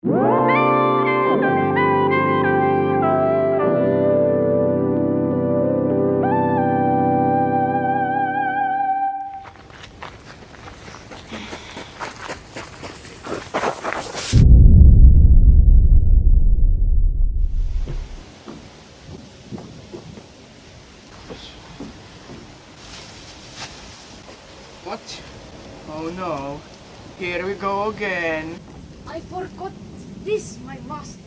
What? Oh no. Here we go again. I forgot this, my master.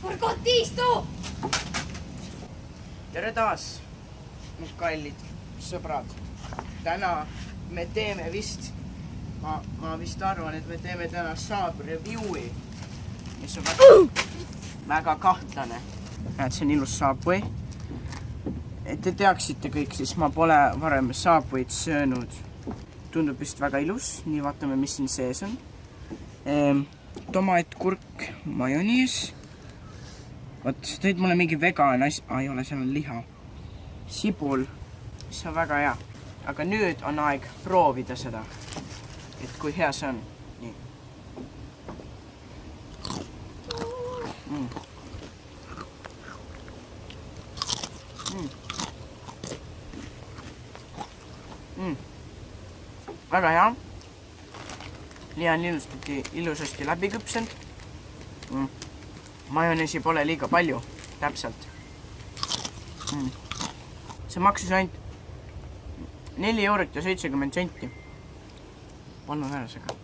Forgot these too! Tere taas, mu kallid sõbrad. Täna me teeme vist, ma vist arvan, et me teeme täna Saab review'i, mis on väga kahtlane. Näed, see on ilus Subway. Et te teaksite kõik, siis ma pole varem Subway'd söönud. Tundub vist väga ilus, nii vaatame, mis siin sees on. Tomat, kurk, majoniis. Vaat, sa tõid mulle mingi vegan asi, ei ole, seal on liha. Sibul, mis on väga hea. Aga nüüd on aeg proovida seda, et kui hea see on. Nii. Väga hea. Liha on ilusasti läbi küpsend. Majoneesi pole liiga palju, täpselt. See maksis ainult 4 € ja 70 senti. Palun väärasega.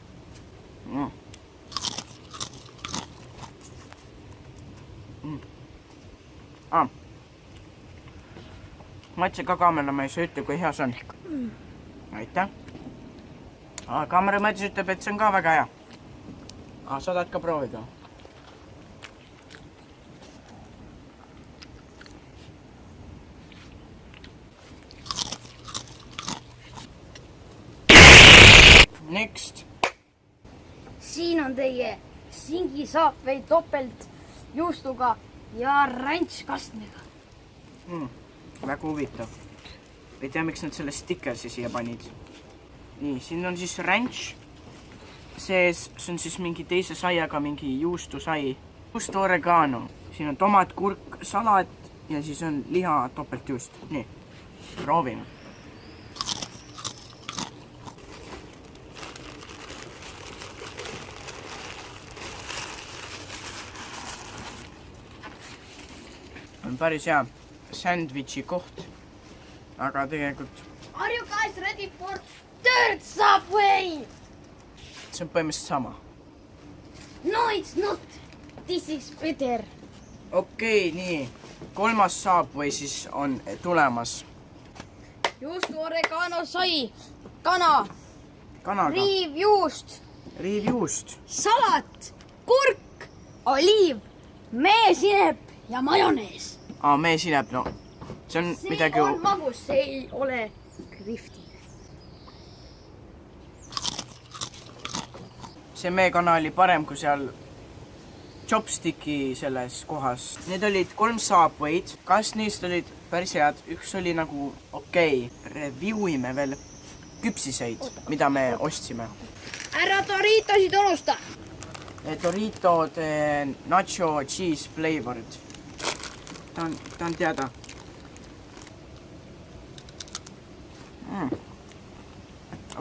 Ma ütlesin ka kaameramees ütle, kui hea see on. Aitäh. Kaameramees ütleb, et see on ka väga hea. Sa tahad ka proovida? Next. Siin on teie singisaapvei topelt juustuga ja ranch kastmega. Väga huvitav. Ei tea, miks nad selle stickersi siia panid. Nii, siin on siis ranch. See on siis mingi teise saiaga, mingi juustusai. Juustu oregano. Siin on tomat, kurk, salat ja siis on liha topeltjuust. Nii, proovime. On päris hea sandwichi koht. Aga tegelikult Are you guys ready for third Subway? see on põhimõtteliselt sama. No, it's not. This is better. Okei, nii. 3. Subway siis on tulemas. Juustu oregano sai, kana, Kanaga. riivjuust, Riivjuust. salat, kurk, oliiv, meesinep ja majonees. Meesinep, no. See on See midagi... on magus, see ei ole krifti. See meekana oli parem kui seal chopsticki selles kohas. Need olid 3 Subway'd. Kas neist olid päris head? Üks oli nagu okei. Reviewime veel küpsiseid, mida me ostsime. Ära Doritosid unusta. Doritod nacho cheese flavored. Ta on teada.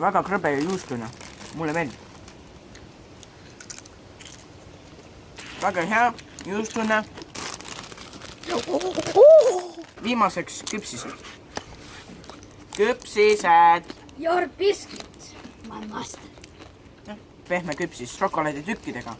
Väga krõbe ja juustune. Mulle meeldib. Väga hea, juustune. Viimaseks küpsised. Küpsised. Your biscuit, my master. Pehme küpsis šokolaaditükkidega.